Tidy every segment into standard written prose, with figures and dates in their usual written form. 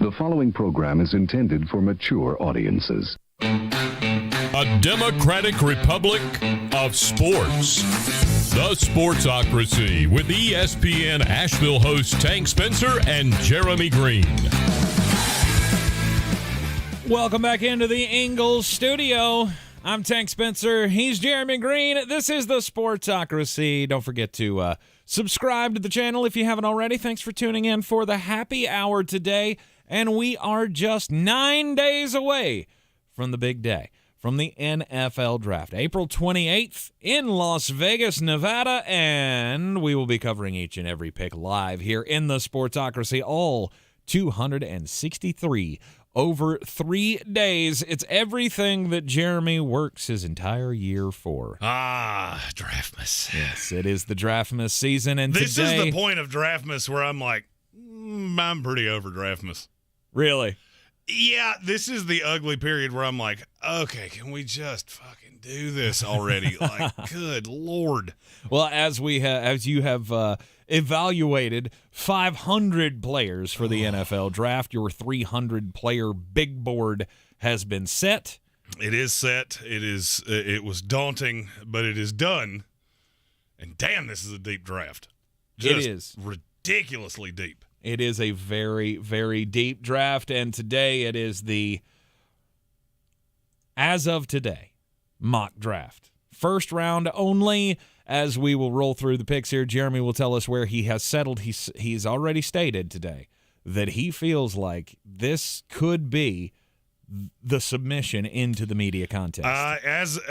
The following program is intended for mature audiences. A democratic republic of sports. The Sportsocracy with ESPN Asheville hosts Tank Spencer and Jeremy Greene. Welcome back into the Ingles studio. I'm Tank Spencer. He's Jeremy Greene. This is the Sportsocracy. Don't forget to subscribe to the channel if you haven't already. Thanks for tuning in for the happy hour today. And we are just 9 days away from the big day, from the NFL Draft. April 28th in Las Vegas, Nevada. And we will be covering each and every pick live here in the Sportsocracy, all 263 over 3 days. It's everything that Jeremy works his entire year for. Draftmas. Yes, it is the Draftmas season. And this today, is the point of Draftmas where I'm like, I'm pretty over Draftmas. Really? Yeah, this is the ugly period where I'm like, okay, can we just fucking do this already? Like, good Lord. Well, as you have evaluated 500 players for the NFL Draft, your 300-player big board has been set. It is set. It was daunting, but it is done. And damn, this is a deep draft. Just it is ridiculously deep. It is a very, very deep draft, and today it is the, as of today, mock draft. First round only. As we will roll through the picks here, Jeremy will tell us where he has settled. He's already stated today that he feels like this could be the submission into the media contest. Like I said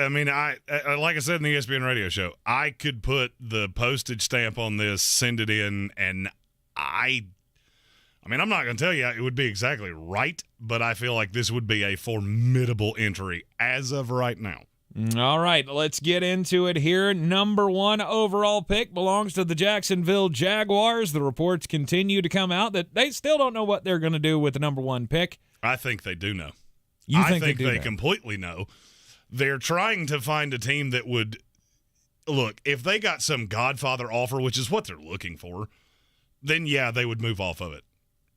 in the ESPN radio show, I could put the postage stamp on this, send it in, and I'm not going to tell you it would be exactly right, but I feel like this would be a formidable entry as of right now. All right, let's get into it here. Number one overall pick belongs to the Jacksonville Jaguars. The reports continue to come out that they still don't know what they're going to do with the number one pick. I think they do know. I think they completely know. They're trying to find a team that would – look, if they got some Godfather offer, which is what they're looking for, then, yeah, they would move off of it.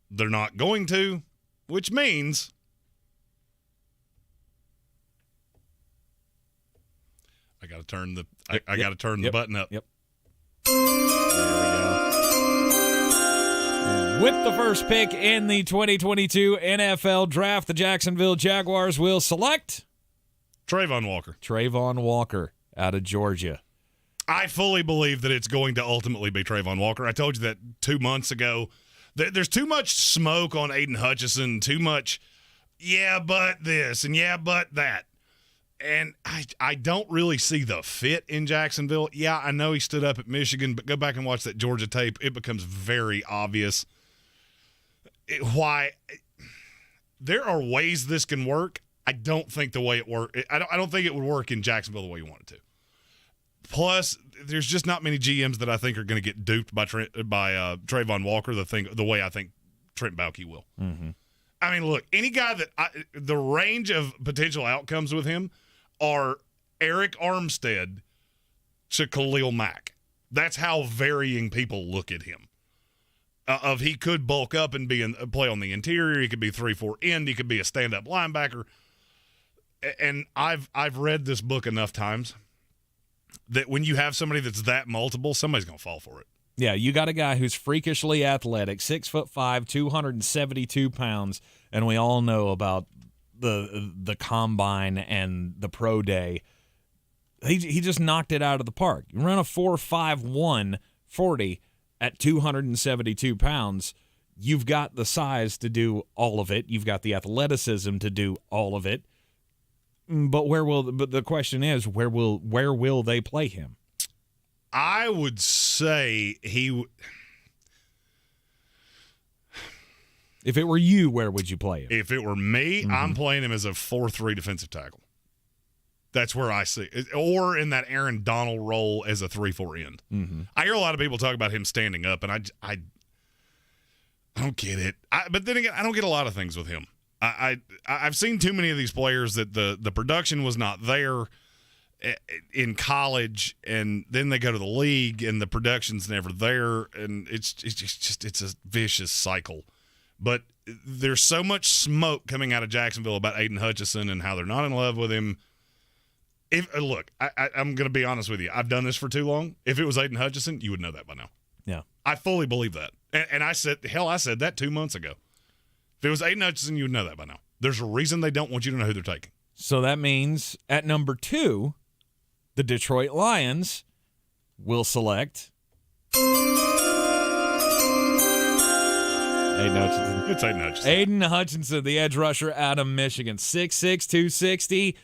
They're not going to, which means – I got to turn the the button up. Yep. There we go. With the first pick in the 2022 NFL Draft, the Jacksonville Jaguars will select Trayvon Walker out of Georgia. I fully believe that it's going to ultimately be Trayvon Walker. I told you that 2 months ago. There's too much smoke on Aiden Hutchinson, too much, yeah, but this, and yeah, but that. And I don't really see the fit in Jacksonville. Yeah, I know he stood up at Michigan, but go back and watch that Georgia tape. It becomes very obvious why there are ways this can work. I don't think the way it works. I don't think it would work in Jacksonville the way you want it to. Plus, there's just not many GMs that I think are going to get duped by Trayvon Walker the way I think Trent Baalke will. Mm-hmm. I mean, look, any guy that the range of potential outcomes with him are Eric Armstead to Khalil Mack. That's how varying people look at him. He could bulk up and play on the interior. He could be 3-4 end. He could be a stand-up linebacker. And I've read this book enough times that when you have somebody that's that multiple, somebody's going to fall for it. Yeah, you got a guy who's freakishly athletic, 6'5", 272 pounds, and we all know about the combine and the pro day. He just knocked it out of the park. You run a 4.51 40 at 272 pounds. You've got the size to do all of it. You've got the athleticism to do all of it. But the question is, where will they play him? I would say if it were you, where would you play him? If it were me, I'm playing him as a 4-3 defensive tackle. That's where I see it. Or in that Aaron Donald role as a 3-4 end. Mm-hmm. I hear a lot of people talk about him standing up, and I don't get it. But then again, I don't get a lot of things with him. I've seen too many of these players that the production was not there in college, and then they go to the league, and the production's never there, and it's a vicious cycle. But there's so much smoke coming out of Jacksonville about Aiden Hutchinson and how they're not in love with him. Look, I'm going to be honest with you. I've done this for too long. If it was Aiden Hutchinson, you would know that by now. Yeah. I fully believe that. And I said that 2 months ago. If it was Aiden Hutchinson, you would know that by now. There's a reason they don't want you to know who they're taking. So that means at number 2, the Detroit Lions will select Aiden Hutchinson. It's Aiden Hutchinson. Aiden Hutchinson, the edge rusher out of Michigan. 6'6", 260,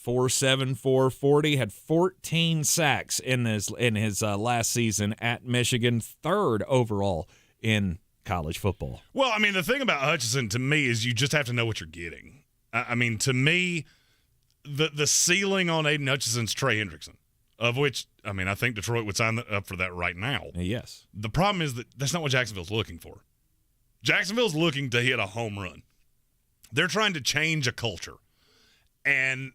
4'7", 440. Had 14 sacks in his last season at Michigan. 3rd overall in college football. Well, I mean, the thing about Hutchinson to me is you just have to know what you're getting. I mean, to me, the ceiling on Aiden Hutchinson's Trey Hendrickson, of which, I mean, I think Detroit would sign up for that right now. Yes. The problem is that's not what Jacksonville's looking for. Jacksonville's looking to hit a home run. They're trying to change a culture. And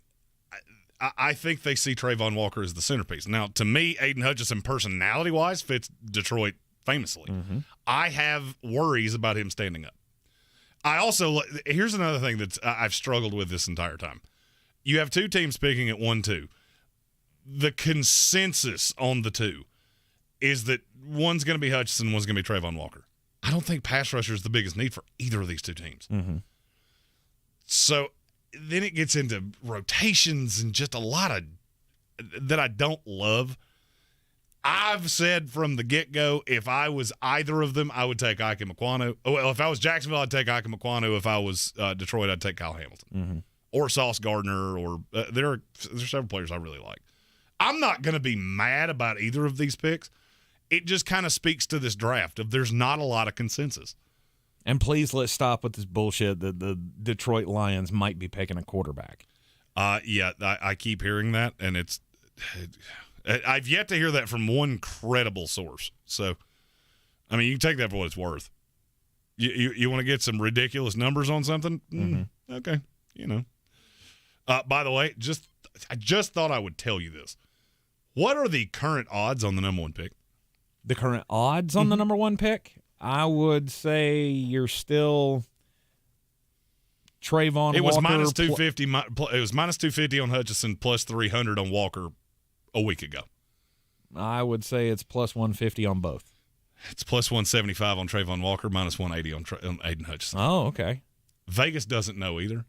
I think they see Trayvon Walker as the centerpiece. Now, to me, Aiden Hutchinson, personality-wise, fits Detroit famously. Mm-hmm. I have worries about him standing up. Here's another thing that I've struggled with this entire time. You have 2 teams picking at 1-2. The consensus on the 2 is that one's going to be Hutchinson, one's going to be Trayvon Walker. I don't think pass rusher is the biggest need for either of these 2 teams. Mm-hmm. So then it gets into rotations and just a lot of that I don't love. I've said from the get-go, if I was either of them, I would take Ike Ekwonu. Well, if I was Jacksonville, I'd take Ike Ekwonu. If I was Detroit, I'd take Kyle Hamilton. Mm-hmm. Or Sauce Gardner. Or there's several players I really like. I'm not going to be mad about either of these picks. It just kind of speaks to this draft of there's not a lot of consensus. And please let's stop with this bullshit that the Detroit Lions might be picking a quarterback. Yeah, I keep hearing that, and I've yet to hear that from one credible source. So, I mean, you can take that for what it's worth. You want to get some ridiculous numbers on something? Mm-hmm. Okay, By the way, I just thought I would tell you this. What are the current odds on the number 1 pick? The current odds on the number 1 pick? I would say you're still Trayvon Walker. It was minus 250. It was minus 250 on Hutchinson, plus 300 on Walker a week ago. I would say it's plus 150 on both. It's plus 175 on Trayvon Walker, minus 180 on Aiden Hutchinson. Oh, okay. Vegas doesn't know either.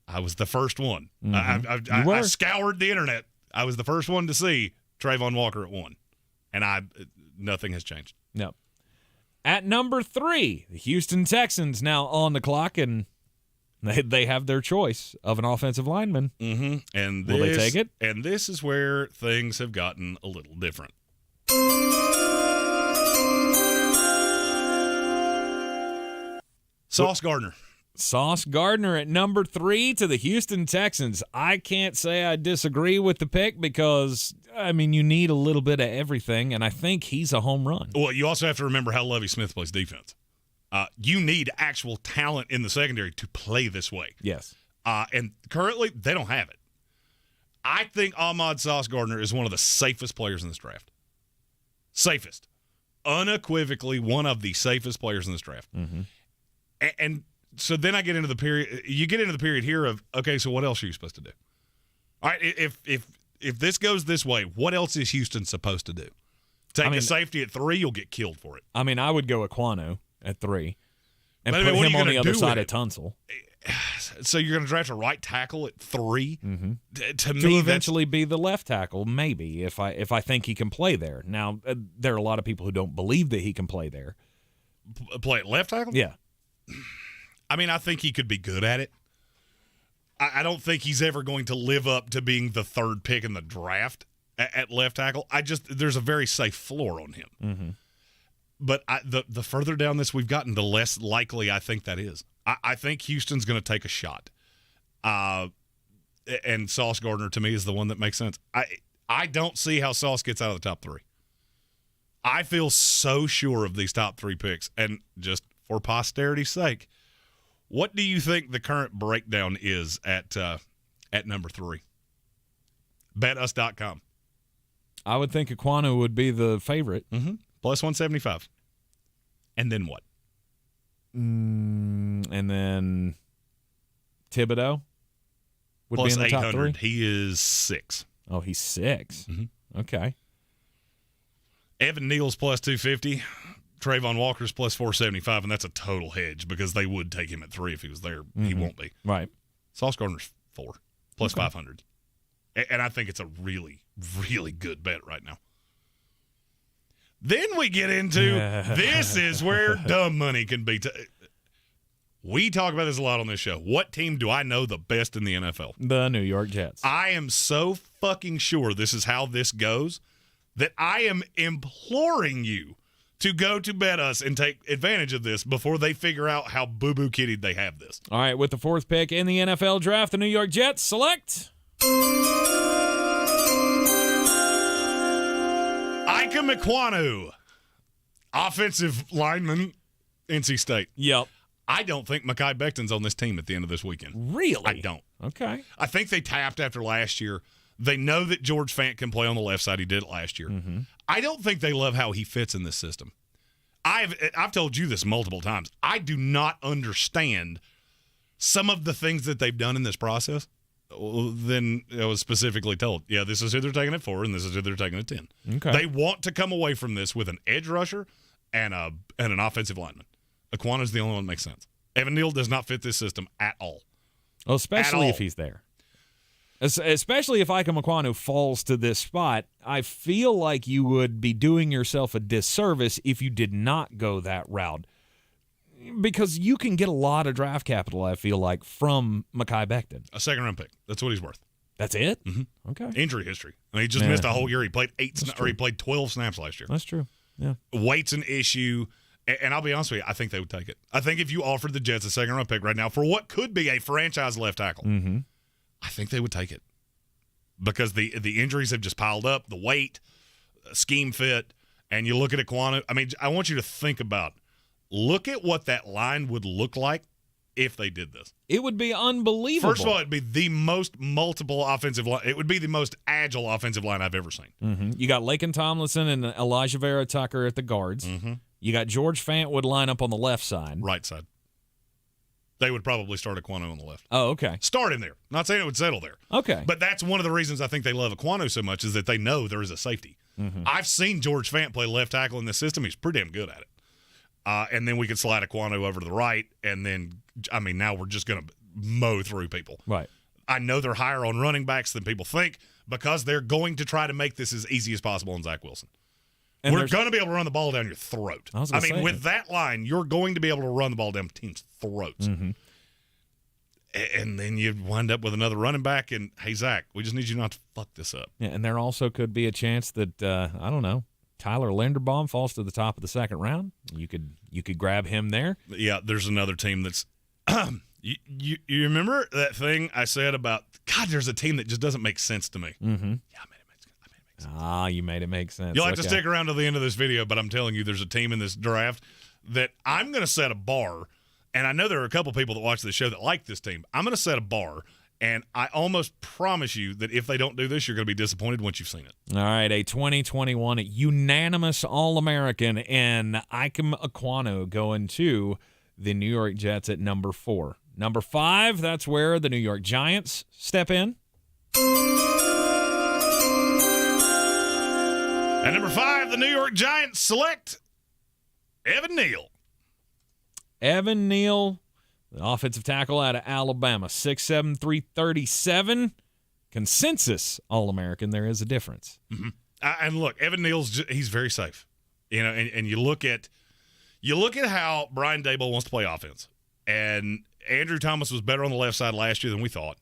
I was the first one. Mm-hmm. I scoured the internet. I was the first one to see Trayvon Walker at 1, and nothing has changed. No. At number 3, the Houston Texans now on the clock, and they have their choice of an offensive lineman. Mm-hmm. And will they take it? And this is where things have gotten a little different. Sauce Gardner. Sauce Gardner at number 3 to the Houston Texans. I can't say I disagree with the pick because, I mean, you need a little bit of everything, and I think he's a home run. Well, you also have to remember how Lovie Smith plays defense. You need actual talent in the secondary to play this way. Yes. And currently, they don't have it. I think Ahmad Sauce Gardner is one of the safest players in this draft. Safest. Unequivocally one of the safest players in this draft. Mm-hmm. And so then I get into the period. You get into the period here of, okay, so what else are you supposed to do? All right, if this goes this way, what else is Houston supposed to do? Take a safety at 3, you'll get killed for it. I mean, I would go Ekwonu at 3 and put him on the other side of Tunsil. So you're going to draft a right tackle at 3? Mm-hmm. To me, to eventually be the left tackle, maybe, if I think he can play there. Now, there are a lot of people who don't believe that he can play there. Play at left tackle? Yeah. I mean, I think he could be good at it. I don't think he's ever going to live up to being the 3rd pick in the draft at left tackle. There's a very safe floor on him. Mm-hmm. But the further down this we've gotten, the less likely I think that is. I think Houston's going to take a shot. And Sauce Gardner, to me, is the one that makes sense. I don't see how Sauce gets out of the top 3. I feel so sure of these top 3 picks. And just for posterity's sake, what do you think the current breakdown is at number 3? BetUs.com. I would think Ekwonu would be the favorite. Mm-hmm. Plus 175. And then what? And then Thibodeau would Plus be in the top 3? He is 6. Oh, he's 6. Mm-hmm. Okay. Evan Neal's plus 250. Trayvon Walker's plus 475, and that's a total hedge because they would take him at 3 if he was there. He won't be. Right. Sauce Gardner's 4, plus 500. And I think it's a really, really good bet right now. Then we get into this is where dumb money can be. We talk about this a lot on this show. What team do I know the best in the NFL? The New York Jets. I am so fucking sure this is how this goes that I am imploring you to go to bet us and take advantage of this before they figure out how boo-boo kiddied they have this. All right, with the 4th pick in the NFL draft, the New York Jets select Ike Mekwonu, offensive lineman, NC State. Yep. I don't think Mekhi Becton's on this team at the end of this weekend. Really? I don't. Okay. I think they tapped after last year. They know that George Fant can play on the left side. He did it last year. Mm-hmm. I don't think they love how he fits in this system. I've told you this multiple times. I do not understand some of the things that they've done in this process. Then I was specifically told, yeah, this is who they're taking it for, and this is who they're taking it 10. Okay. They want to come away from this with an edge rusher and an offensive lineman. Aquana's the only one that makes sense. Evan Neal does not fit this system at all. Well, especially if he's there. Especially if Ike Mekwonu falls to this spot, I feel like you would be doing yourself a disservice if you did not go that route. Because you can get a lot of draft capital, I feel like, from Mekhi Becton. A second-round pick. That's what he's worth. That's it? Mm-hmm. Okay. Injury history. I mean, he just missed a whole year. He played he played 12 snaps last year. That's true. Yeah. Weight's an issue. And I'll be honest with you, I think they would take it. I think if you offered the Jets a second-round pick right now for what could be a franchise left tackle, I think they would take it. Because the injuries have just piled up, the weight, scheme fit, and you look at Aquanu. I mean, I want you to think about, look at what that line would look like if they did this. It would be unbelievable. First of all, it'd be the most multiple offensive line. It would be the most agile offensive line I've ever seen. Mm-hmm. You got Laken Tomlinson and Elijah Vera Tucker at the guards. Mm-hmm. You got George Fant would line up on the left side. Right side. They would probably start Aquanu on the left. Oh, okay. Start in there. Not saying it would settle there. Okay. But that's one of the reasons I think they love Aquanu so much is that they know there is a safety. Mm-hmm. I've seen George Fant play left tackle in this system. He's pretty damn good at it. And then we could slide Aquanu over to the right, and then, I mean, now we're just going to mow through people. Right. I know they're higher on running backs than people think because they're going to try to make this as easy as possible on Zach Wilson. And we're going to be able to run the ball down your throat. I mean, with that line, you're going to be able to run the ball down teams' throats. Mm-hmm. And then you wind up with another running back, and, hey, Zach, we just need you not to fuck this up. Yeah, and there also could be a chance that, I don't know, Tyler Linderbaum falls to the top of the second round. You could grab him there. Yeah, there's another team that's you remember that thing I said about, God, there's a team that just doesn't make sense to me. Mm-hmm. Yeah, I made it make sense. Ah, you made it make sense. You'll have to stick around to the end of this video, but I'm telling you, there's a team in this draft that I'm going to set a bar, and I know there are a couple people that watch this show that like this team. I'm going to set a bar, and I almost promise you that if they don't do this, you're going to be disappointed once you've seen it. All right, a 2021 unanimous All-American and Ike Mekwonu going to the New York Jets at number 4. Number 5, that's where the New York Giants step in. At number 5, the New York Giants select Evan Neal. Evan Neal, the offensive tackle out of Alabama, 6'7", 337. Consensus All-American. There is a difference. Mm-hmm. And look, Evan Neal's he's very safe. You know, and you look at how Brian Daboll wants to play offense. And Andrew Thomas was better on the left side last year than we thought.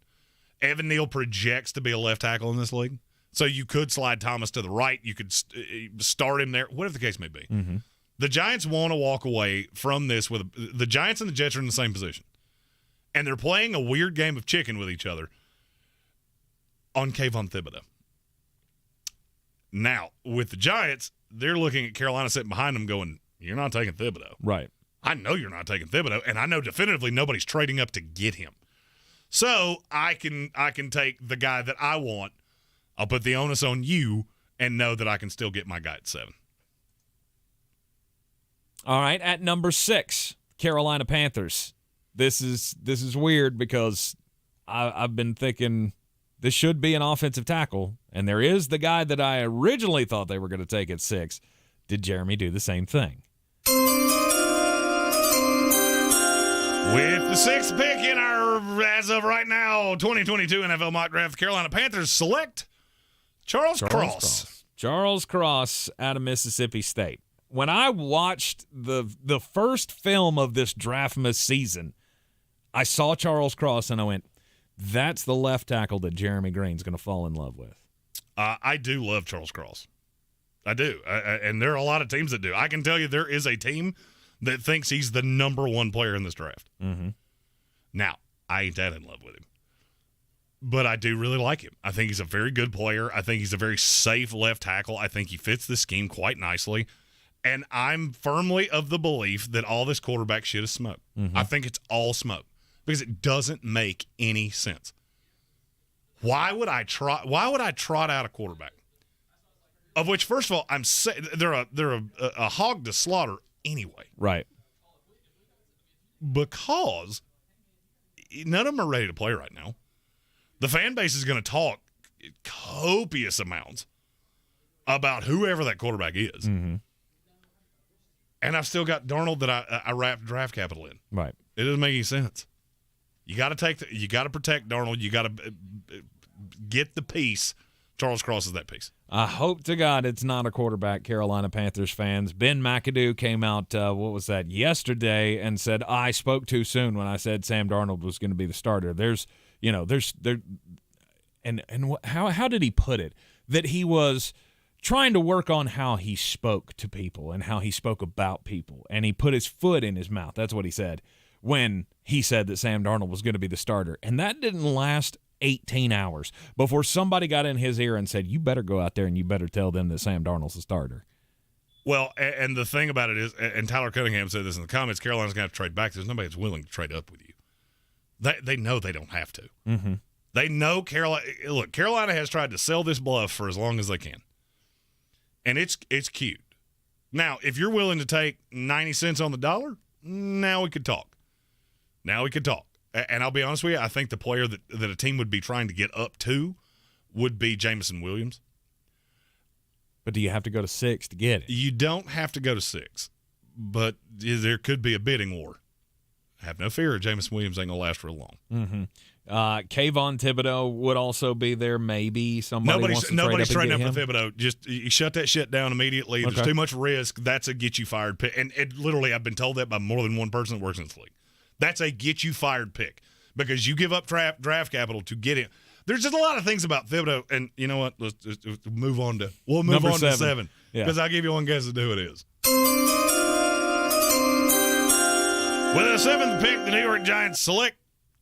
Evan Neal projects to be a left tackle in this league. So you could slide Thomas to the right. You could start him there, whatever the case may be. Mm-hmm. The Giants want to walk away from this with the Giants and the Jets are in the same position. And they're playing a weird game of chicken with each other on Kayvon Thibodeau. Now, with the Giants, they're looking at Carolina sitting behind them going, you're not taking Thibodeau. Right. I know you're not taking Thibodeau, and I know definitively nobody's trading up to get him. So I can take the guy that I want. I'll put the onus on you and know that I can still get my guy at 7. All right, at number 6, Carolina Panthers. this is weird because I've been thinking this should be an offensive tackle, and there is the guy that I originally thought they were going to take at 6. Did Jeremy do the same thing? With the 6th pick in our, as of right now, 2022 NFL mock draft, the Carolina Panthers select Charles Cross. Charles Cross out of Mississippi State. When I watched the first film of this Draftmas season, I saw Charles Cross and I went, that's the left tackle that Jeremy Greene's going to fall in love with. I do love Charles Cross. I do. And there are a lot of teams that do. I can tell you there is a team that thinks he's the number 1 player in this draft. Mm-hmm. Now, I ain't that in love with him. But I do really like him. I think he's a very good player. I think he's a very safe left tackle. I think he fits the scheme quite nicely. And I'm firmly of the belief that all this quarterback shit is smoke. Mm-hmm. I think it's all smoke because it doesn't make any sense. Why would I trot out a quarterback? Of which, first of all, they're a hog to slaughter anyway. Right. Because none of them are ready to play right now. The fan base is going to talk copious amounts about whoever that quarterback is. Mm-hmm. And I've still got Darnold that I wrapped draft capital in. Right. It doesn't make any sense. You got to protect Darnold. You got to get the piece. Charles Cross is that piece. I hope to God it's not a quarterback, Carolina Panthers fans. Ben McAdoo came out, yesterday and said, I spoke too soon when I said Sam Darnold was going to be the starter. How did he put it? That he was trying to work on how he spoke to people and how he spoke about people, and he put his foot in his mouth. That's what he said when he said that Sam Darnold was going to be the starter. And that didn't last 18 hours before somebody got in his ear and said, you better go out there and you better tell them that Sam Darnold's the starter. Well, and the thing about it is, and Tyler Cunningham said this in the comments, Carolina's going to have to trade back. There's nobody that's willing to trade up with you. They know they don't have to. Mm-hmm. They know Carolina has tried to sell this bluff for as long as they can. And it's cute. Now, if you're willing to take 90 cents on the dollar, now we could talk. And I'll be honest with you, I think the player that a team would be trying to get up to would be Jameson Williams. But do you have to go to 6 to get it? You don't have to go to 6, but there could be a bidding war. Have no fear, Jameson Williams ain't going to last real long. Mm-hmm. Kayvon Thibodeau would also be there, maybe. Nobody's trading up for Thibodeau. Just you shut that shit down immediately. Okay. There's too much risk. That's a get-you-fired pick. And literally, I've been told that by more than one person that works in this league. That's a get-you-fired pick because you give up draft capital to get him. There's just a lot of things about Thibodeau, and you know what? Let's move on to Number 7 because I'll give you one guess as to who it is. With the 7th pick, the New York Giants select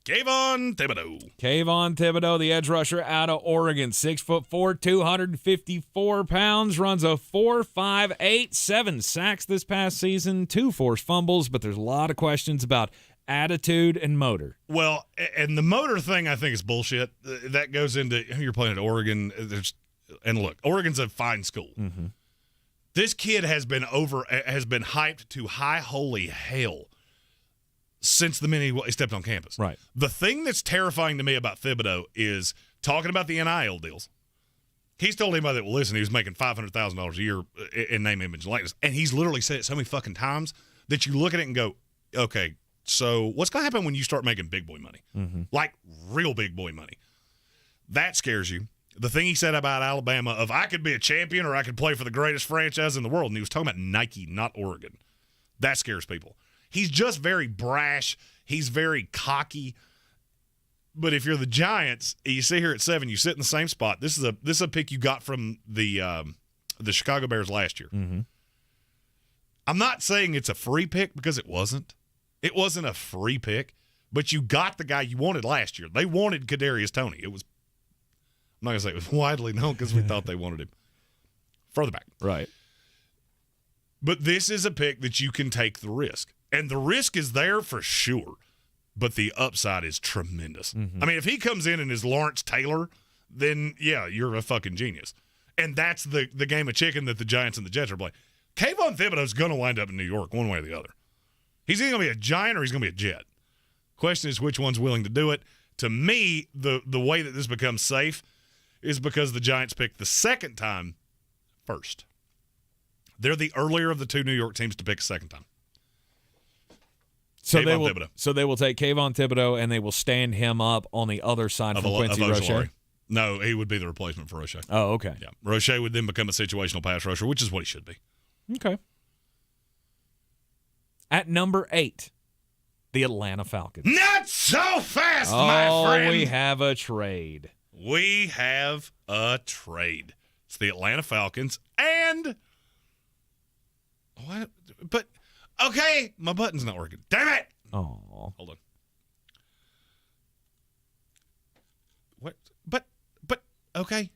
Kayvon Thibodeau. Kayvon Thibodeau, the edge rusher out of Oregon, 6'4", 254 pounds, runs a 4.58, 7 sacks this past season, 2 forced fumbles, but there's a lot of questions about attitude and motor. Well, and the motor thing I think is bullshit. That goes into you're playing at Oregon. And look, Oregon's a fine school. Mm-hmm. This kid has been hyped to high holy hell since the minute he stepped on campus. Right. The thing that's terrifying to me about Thibodeau is talking about the NIL deals. He's told anybody that will listen he was making $500,000 a year in name, image, and likeness. And he's literally said it so many fucking times that you look at it and go, okay, so what's going to happen when you start making big boy money? Mm-hmm. Like real big boy money. That scares you. The thing he said about Alabama of I could be a champion or I could play for the greatest franchise in the world. And he was talking about Nike, not Oregon. That scares people. He's just very brash. He's very cocky. But if you're the Giants, you sit here at 7, you sit in the same spot. This is a pick you got from the Chicago Bears last year. Mm-hmm. I'm not saying it's a free pick because it wasn't. It wasn't a free pick, but you got the guy you wanted last year. They wanted Kadarius Toney. I'm not going to say it was widely known because we thought they wanted him further back. Right. But this is a pick that you can take the risk. And the risk is there for sure, but the upside is tremendous. Mm-hmm. I mean, if he comes in and is Lawrence Taylor, then, yeah, you're a fucking genius. And that's the game of chicken that the Giants and the Jets are playing. Kayvon Thibodeau's going to wind up in New York one way or the other. He's either going to be a Giant or he's going to be a Jet. Question is which one's willing to do it. To me, the way that this becomes safe is because the Giants picked the second time first. They're the earlier of the two New York teams to pick a second time. So they will take Kayvon Thibodeau and they will stand him up on the other side from Quincy Roche. No, he would be the replacement for Roche. Oh, okay. Yeah, Roche would then become a situational pass rusher, which is what he should be. Okay. At number 8, the Atlanta Falcons. Not so fast, my friend. We have a trade. We have a trade. It's the Atlanta Falcons and what? But okay, my button's not working. Damn it! Oh, hold on. What? But okay,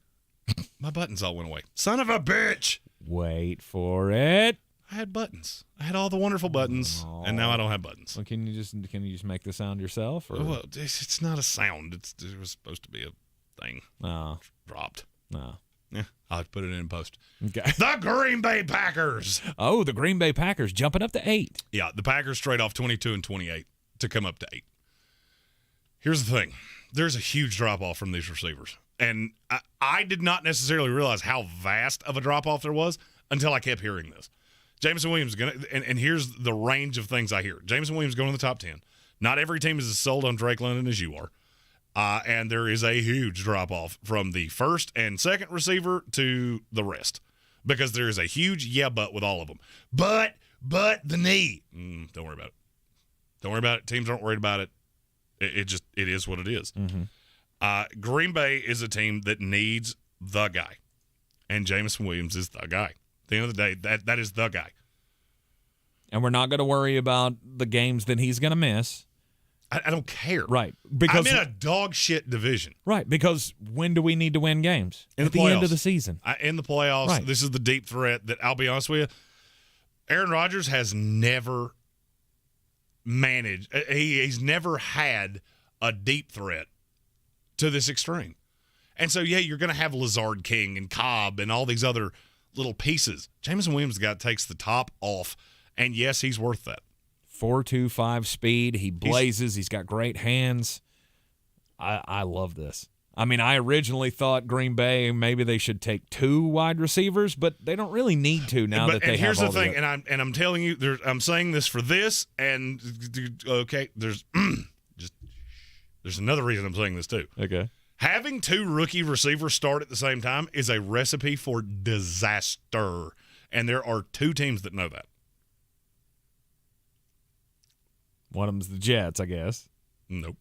my buttons all went away. Son of a bitch! Wait for it. I had buttons. I had all the wonderful buttons, and now I don't have buttons. Well, can you just make the sound yourself? Or? Well, it's not a sound. It was supposed to be a thing. No. Dropped. No. Yeah, I'll have to put it in post. Okay. The Green Bay Packers. Oh, the Green Bay Packers jumping up to 8. Yeah, the Packers trade off 22 and 28 to come up to 8. Here's the thing. There's a huge drop-off from these receivers. And I did not necessarily realize how vast of a drop-off there was until I kept hearing this. Jameson Williams is going to – and here's the range of things I hear. Jameson Williams going in the top 10. Not every team is as sold on Drake London as you are. And there is a huge drop-off from the first and second receiver to the rest because there is a huge but with all of them. But the knee. Don't worry about it. Don't worry about it. Teams aren't worried about it. It is what it is. Mm-hmm. Green Bay is a team that needs the guy, and Jameson Williams is the guy. At the end of the day, that is the guy. And we're not going to worry about the games that he's going to miss. I don't care. Right. Because I'm in a dog shit division. Right. Because when do we need to win games? At the end of the season. In the playoffs. Right. This is the deep threat that I'll be honest with you. Aaron Rodgers has never managed. He's never had a deep threat to this extreme. And so, yeah, you're going to have Lazard King and Cobb and all these other little pieces. Jameson Williams, the guy that takes the top off. And, yes, he's worth that. 4.25 speed. He blazes. He's got great hands. I love this. I mean, I originally thought Green Bay, maybe they should take 2 wide receivers, but they don't really need to now that they have all. Here's the thing, and I'm telling you, I'm saying this for this, and okay, there's another reason I'm saying this too. Okay. Having 2 rookie receivers start at the same time is a recipe for disaster, and there are 2 teams that know that. One of them's the Jets, I guess. Nope.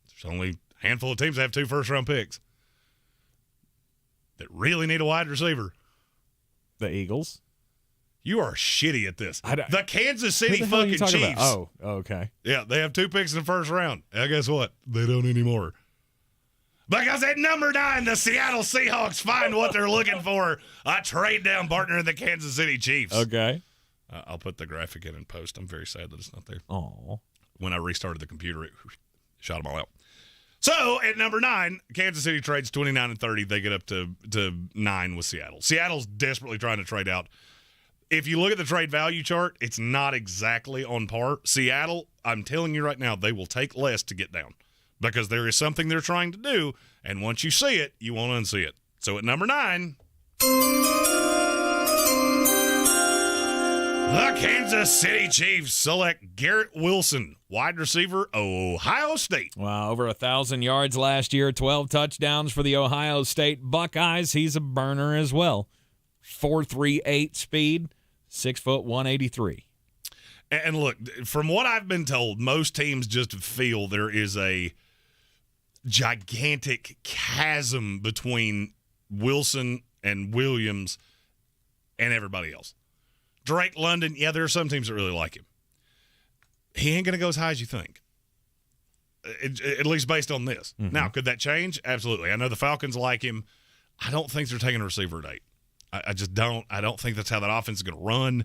There's only a handful of teams that have 2 first-round picks that really need a wide receiver. The Eagles. You are shitty at this. The Kansas City fucking Chiefs. About? Oh, okay. Yeah, they have 2 picks in the first round. And guess what? They don't anymore. Because at number 9, the Seattle Seahawks find what they're looking for. A trade-down partner in the Kansas City Chiefs. Okay. I'll put the graphic in post. I'm very sad that it's not there. Oh. When I restarted the computer, it shot them all out. So, at number 9, Kansas City trades 29 and 30. They get up to 9 with Seattle. Seattle's desperately trying to trade out. If you look at the trade value chart, it's not exactly on par. Seattle, I'm telling you right now, they will take less to get down because there is something they're trying to do, and once you see it, you won't unsee it. So, at number 9... the Kansas City Chiefs select Garrett Wilson, wide receiver, Ohio State. Wow, over 1,000 yards last year, 12 touchdowns for the Ohio State Buckeyes. He's a burner as well. 4.38 speed, 6 foot 183. And look, from what I've been told, most teams just feel there is a gigantic chasm between Wilson and Williams and everybody else. Drake London, yeah, there are some teams that really like him. He ain't going to go as high as you think, at least based on this. Mm-hmm. Now, could that change? Absolutely. I know the Falcons like him. I don't think they're taking a receiver at 8. I just don't. I don't think that's how that offense is going to run.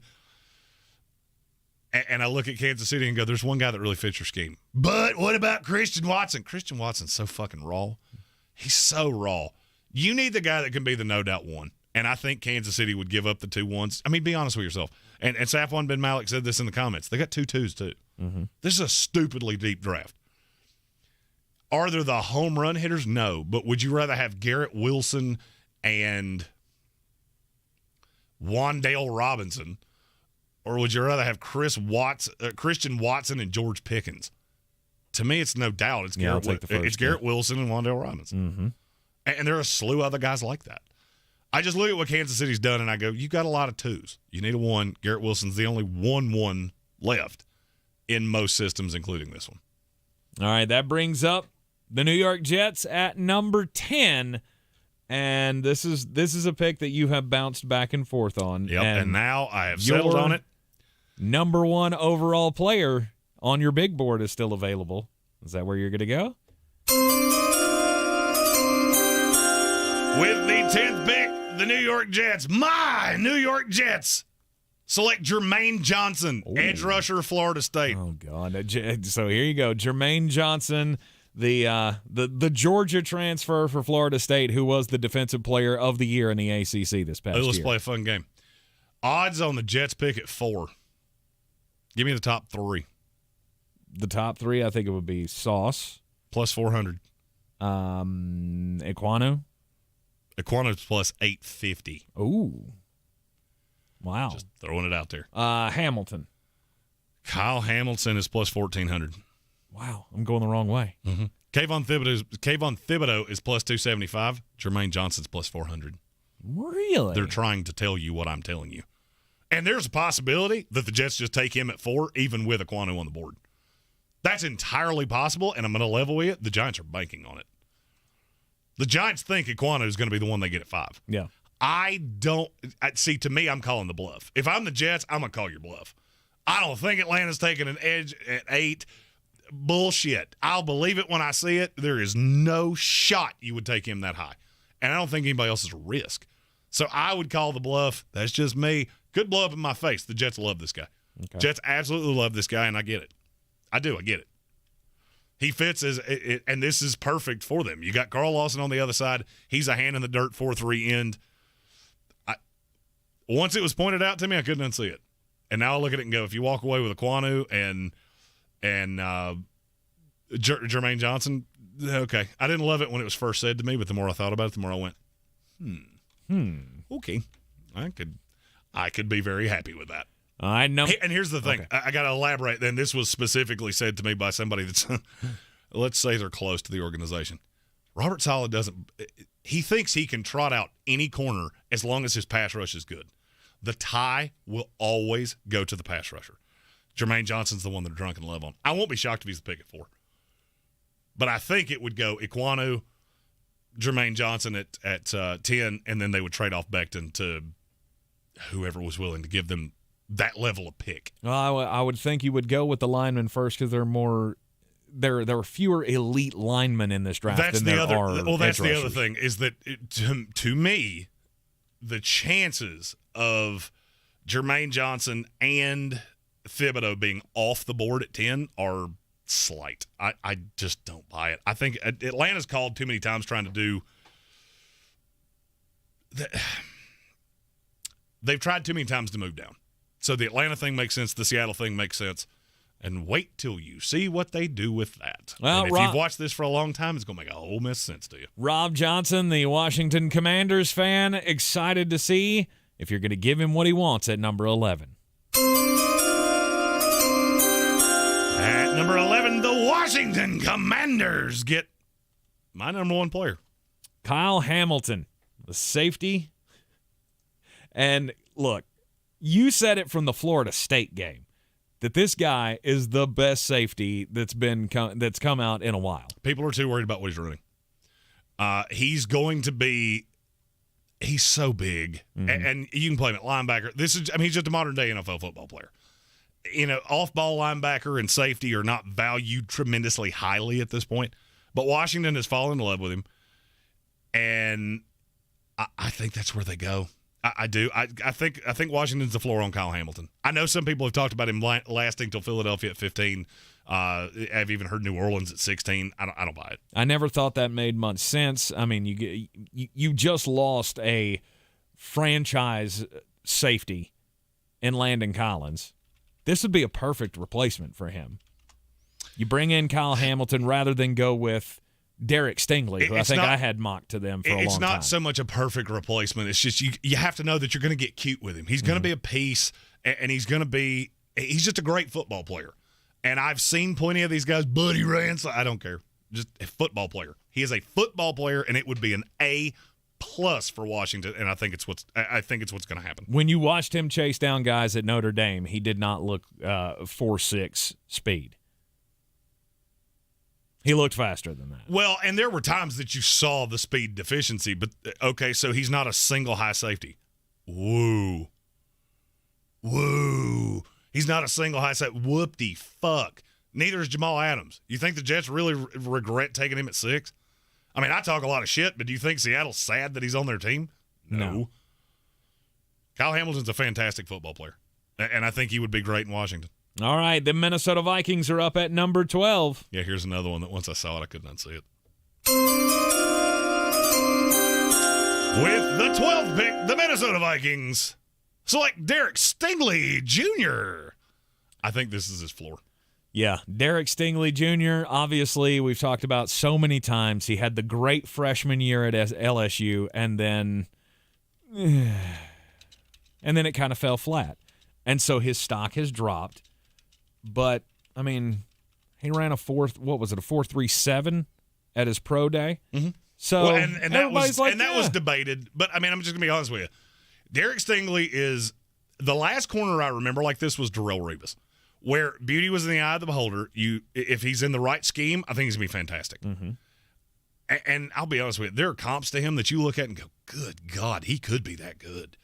And I look at Kansas City and go, there's one guy that really fits your scheme. But what about Christian Watson? Christian Watson's so fucking raw. He's so raw. You need the guy that can be the no-doubt one. And I think Kansas City would give up the 2 1s. I mean, be honest with yourself. And Safwan bin Malik said this in the comments. They got 2 2s, too. This is a stupidly deep draft. Are there the home run hitters? No. But would you rather have Garrett Wilson and Wan'Dale Robinson, or would you rather have Christian Watson and George Pickens? To me, it's no doubt it's Garrett Wilson and Wan'Dale Robinson. And there are a slew of other guys like that. I just look at what Kansas City's done, and I go, you got a lot of twos. You need a one. Garrett Wilson's the only 1-1 left in most systems, including this one. All right, that brings up the New York Jets at number 10, and this is a pick that you have bounced back and forth on. Yep, and now I have settled on it. Number 1 overall player on your big board is still available. Is that where you're going to go? With the 10th pick, the New York Jets, my New York Jets, select Jermaine Johnson, edge rusher, Florida State. Oh, God. So here you go. Jermaine Johnson, the Georgia transfer for Florida State, who was the defensive player of the year in the ACC this past year. Let's play a fun game. Odds on the Jets pick at 4. Give me the top 3. The top 3, I think it would be Sauce. Plus 400. Ekwonu. Equano's plus 850. Ooh. Wow. Just throwing it out there. Hamilton. Kyle Hamilton is plus 1,400. Wow. I'm going the wrong way. Mm-hmm. Kayvon Thibodeau is plus 275. Jermaine Johnson's plus 400. Really? They're trying to tell you what I'm telling you. And there's a possibility that the Jets just take him at 4, even with Ekwonu on the board. That's entirely possible, and I'm going to level with you. The Giants are banking on it. The Giants think Ekwonu is going to be the one they get at 5. Yeah. See, to me, I'm calling the bluff. If I'm the Jets, I'm going to call your bluff. I don't think Atlanta's taking an edge at 8. Bullshit. I'll believe it when I see it. There is no shot you would take him that high. And I don't think anybody else is a risk. So I would call the bluff. That's just me. Could blow up in my face. The Jets love this guy. Okay. Jets absolutely love this guy, and I get it. I do. I get it. He fits and this is perfect for them. You got Carl Lawson on the other side. He's a hand in the dirt 4-3 end. Once it was pointed out to me, I couldn't unsee it. And now I look at it and go, if you walk away with Ekwonu and Jermaine Johnson, okay. I didn't love it when it was first said to me, but the more I thought about it, the more I went, okay. I could be very happy with that. I know. And here's the thing. Okay. I got to elaborate then. This was specifically said to me by somebody that's, let's say they're close to the organization. Robert Saleh he thinks he can trot out any corner as long as his pass rush is good. The tie will always go to the pass rusher. Jermaine Johnson's the one they're drunk in love on. I won't be shocked if he's the pick at 4. But I think it would go Ekwonu, Jermaine Johnson at 10, and then they would trade off Becton to whoever was willing to give them that level of pick. Well, I would think you would go with the linemen first because there are fewer elite linemen in this draft than there are. Well, that's the other thing is that to me, the chances of Jermaine Johnson and Thibodeau being off the board at 10 are slight. I just don't buy it. I think Atlanta's called too many times trying to do they've tried too many times to move down. So the Atlanta thing makes sense. The Seattle thing makes sense. And wait till you see what they do with that. Well, and if you've watched this for a long time, it's going to make a whole mess of sense to you. Rob Johnson, the Washington Commanders fan, excited to see if you're going to give him what he wants at number 11. At number 11, the Washington Commanders get my number 1 player. Kyle Hamilton, the safety. And look, you said it from the Florida State game that this guy is the best safety that's come out in a while. People are too worried about what he's running. He's going to be – he's so big. Mm-hmm. And you can play him at linebacker. He's just a modern-day NFL football player. Off-ball linebacker and safety are not valued tremendously highly at this point. But Washington has fallen in love with him. And I think that's where they go. I do. I think Washington's the floor on Kyle Hamilton. I know some people have talked about him lasting till Philadelphia at 15. I've even heard New Orleans at 16. I don't buy it. I never thought that made much sense. I mean, you just lost a franchise safety in Landon Collins. this would be a perfect replacement for him. You bring in Kyle Hamilton rather than go with Derek Stingley, who I had mocked to them for a long time. It's not so much a perfect replacement. It's just you have to know that you're going to get cute with him. He's going to be a piece, and he's just a great football player. And I've seen plenty of these guys, Buddy Rance. I don't care. Just a football player. He is a football player, and it would be an A+ for Washington, and I think it's what's going to happen. When you watched him chase down guys at Notre Dame, he did not look 4.6 speed. He looked faster than that. Well, and there were times that you saw the speed deficiency, but okay, so he's not a single high safety. Woo. He's not a single high safety. Whoop-de-fuck. Neither is Jamal Adams. You think the Jets really regret taking him at 6? I mean, I talk a lot of shit, but do you think Seattle's sad that he's on their team? No. Kyle Hamilton's a fantastic football player, and I think he would be great in Washington. All right, the Minnesota Vikings are up at number 12. Yeah, here's another one that once I saw it, I could not see it. With the 12th pick, the Minnesota Vikings select Derek Stingley Jr. I think this is his floor. Yeah, Derek Stingley Jr., obviously, we've talked about so many times. He had the great freshman year at LSU, and then it kind of fell flat. And so his stock has dropped. But, I mean, he ran a 4.37 at his pro day. Mm-hmm. So well, and that was yeah. debated. But, I mean, I'm just going to be honest with you. Derek Stingley is the last corner I remember like this was Darrelle Revis, where beauty was in the eye of the beholder. If he's in the right scheme, I think he's going to be fantastic. Mm-hmm. And I'll be honest with you, there are comps to him that you look at and go, good God, he could be that good.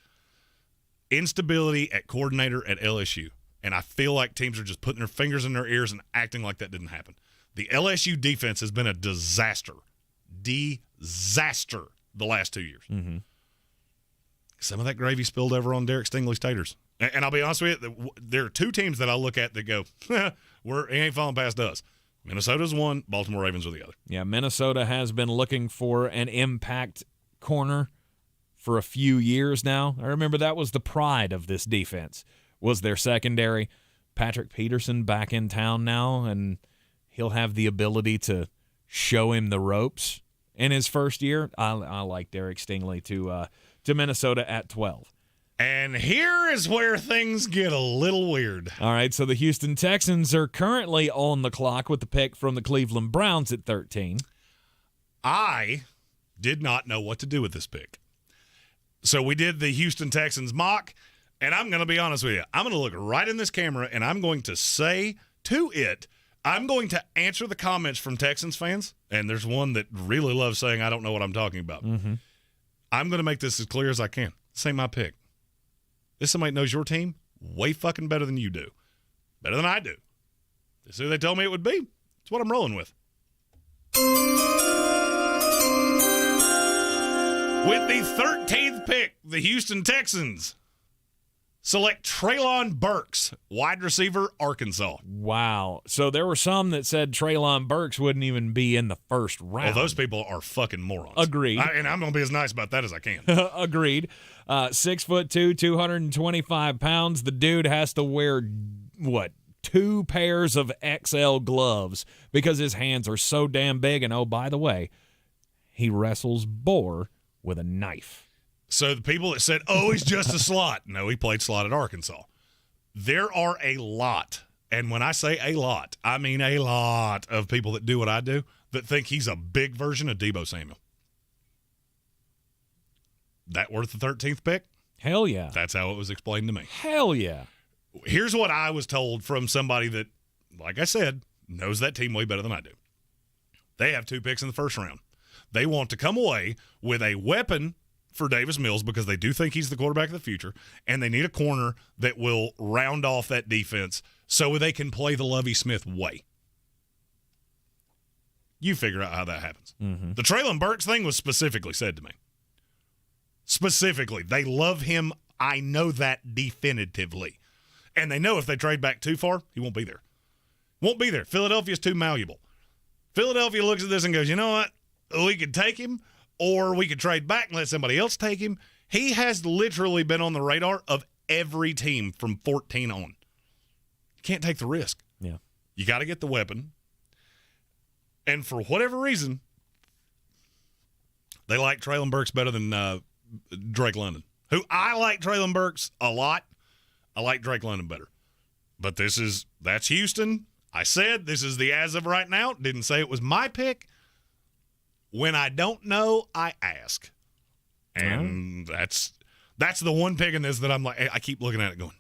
Instability at coordinator at LSU. And I feel like teams are just putting their fingers in their ears and acting like that didn't happen. The LSU defense has been a disaster the last 2 years. Mm-hmm. Some of that gravy spilled over on Derek Stingley's taters. And I'll be honest with you, there are two teams that I look at that go, he ain't falling past us. Minnesota's one, Baltimore Ravens are the other. Yeah, Minnesota has been looking for an impact corner for a few years now. I remember that was the pride of this defense, was their secondary. Patrick Peterson back in town now, and he'll have the ability to show him the ropes in his first year. I like Derek Stingley to Minnesota at 12. And here is where things get a little weird. All right, so the Houston Texans are currently on the clock with the pick from the Cleveland Browns at 13. I did not know what to do with this pick. So we did the Houston Texans mock, and I'm going to be honest with you. I'm going to look right in this camera, and I'm going to say to it, I'm going to answer the comments from Texans fans, and there's one that really loves saying I don't know what I'm talking about. Mm-hmm. I'm going to make this as clear as I can. This ain't my pick. This somebody knows your team way fucking better than you do. Better than I do. This is who they told me it would be. It's what I'm rolling with. With the 13th pick, the Houston Texans select Treylon Burks, wide receiver, Arkansas. Wow. So there were some that said Treylon Burks wouldn't even be in the first round. Well, those people are fucking morons. Agreed. And I'm going to be as nice about that as I can. Agreed. 6'2", 225 pounds. The dude has to wear, 2 pairs of XL gloves because his hands are so damn big. And, oh, by the way, he wrestles boar with a knife. So the people that said, he's just a slot. No, he played slot at Arkansas. There are a lot, and when I say a lot, I mean a lot of people that do what I do that think he's a big version of Deebo Samuel. That worth the 13th pick? Hell yeah. That's how it was explained to me. Hell yeah. Here's what I was told from somebody that, like I said, knows that team way better than I do. They have 2 picks in the first round. They want to come away with a weapon for Davis Mills because they do think he's the quarterback of the future, and they need a corner that will round off that defense so they can play the Lovie Smith way. You figure out how that happens. Mm-hmm. The Treylon Burks thing was specifically said to me. Specifically. They love him. I know that definitively. And they know if they trade back too far, he won't be there. Won't be there. Philadelphia's too malleable. Philadelphia looks at this and goes, you know what? We could take him, or we could trade back and let somebody else take him. He has literally been on the radar of every team from 14 on. can't take the risk. Yeah. You got to get the weapon. And for whatever reason, they like Traylon Burks better than Drake London, who I like Traylon Burks a lot. I like Drake London better. But that's Houston. I said this is the as of right now. Didn't say it was my pick. When I don't know, I ask. And that's the one pick in this that I'm like, I keep looking at it going,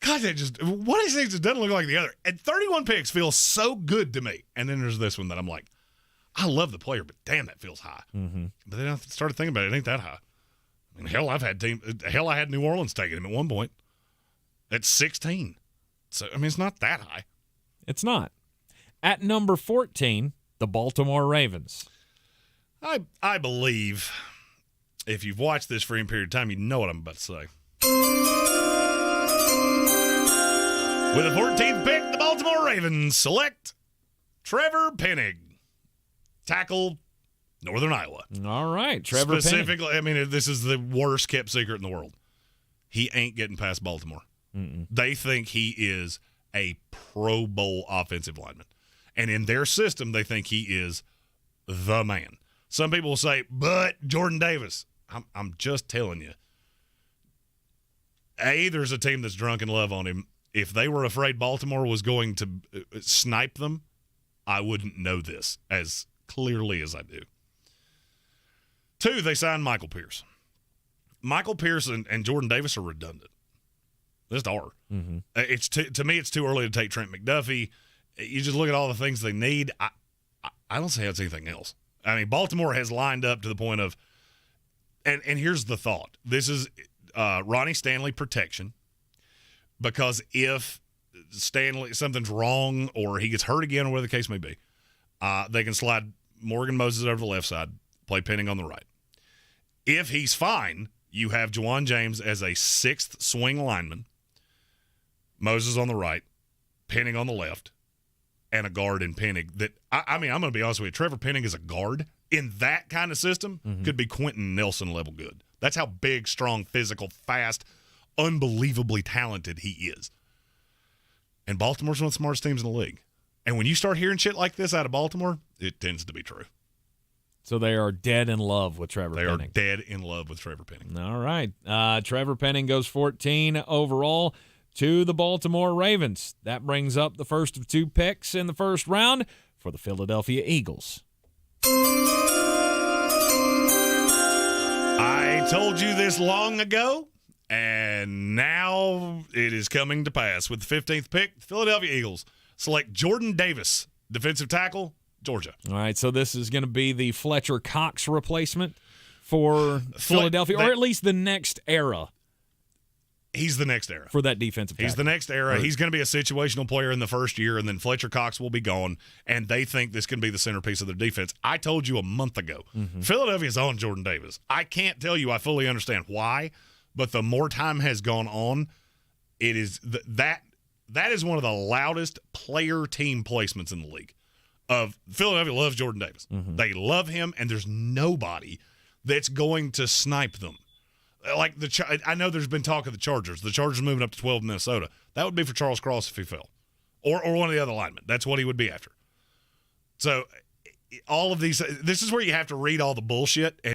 God, one of these things just doesn't look like the other. And 31 picks feels so good to me. And then there's this one that I'm like, I love the player, but damn, that feels high. Mm-hmm. But then I started thinking about it. It ain't that high. I mean, I had New Orleans taking him at one point at 16. So, I mean, it's not that high. It's not. At number 14, the Baltimore Ravens. I believe if you've watched this for any period of time, you know what I'm about to say. With the 14th pick, the Baltimore Ravens select Trevor Penning, tackle, Northern Iowa. All right, Trevor Specifically, Penning. I mean, this is the worst kept secret in the world. He ain't getting past Baltimore. Mm-mm. They think he is a Pro Bowl offensive lineman. And in their system, they think he is the man. Some people will say, but Jordan Davis. I'm just telling you. There's a team that's drunk in love on him. If they were afraid Baltimore was going to snipe them, I wouldn't know this as clearly as I do. 2, they signed Michael Pierce. Michael Pierce and Jordan Davis are redundant. They just are. Mm-hmm. To me, it's too early to take Trent McDuffie. You just look at all the things they need. I don't say it's anything else. I mean, Baltimore has lined up to the point of, and here's the thought. This is Ronnie Stanley protection, because if something's wrong or he gets hurt again or whatever the case may be, they can slide Morgan Moses over the left side, play Penning on the right. If he's fine, you have Juwan James as a 6th swing lineman, Moses on the right, Penning on the left, and a guard in Penning. That I mean, I'm going to be honest with you. Trevor Penning is a guard in that kind of system. Mm-hmm. Could be Quentin Nelson level good. That's how big, strong, physical, fast, unbelievably talented he is. And Baltimore's one of the smartest teams in the league. And when you start hearing shit like this out of Baltimore, it tends to be true. So they are dead in love with Trevor Penning. They are dead in love with Trevor Penning. All right. Trevor Penning goes 14 overall to the Baltimore Ravens. That brings up the first of 2 picks in the first round for the Philadelphia Eagles. I told you this long ago, and now it is coming to pass. With the 15th pick, the Philadelphia Eagles select Jordan Davis, defensive tackle, Georgia. All right, so this is going to be the Fletcher Cox replacement for Philadelphia, or at least the next era. He's the next era. For that defensive tackle. He's the next era. He's going to be a situational player in the first year, and then Fletcher Cox will be gone, and they think this can be the centerpiece of their defense. I told you a month ago, Philadelphia's on Jordan Davis. I can't tell you I fully understand why, but the more time has gone on, it is that is one of the loudest player-team placements in the league. Philadelphia loves Jordan Davis. Mm-hmm. They love him, and there's nobody that's going to snipe them. Like I know there's been talk of the Chargers. The Chargers moving up to 12 in Minnesota. That would be for Charles Cross if he fell, or one of the other linemen. That's what he would be after. So all of these. This is where you have to read all the bullshit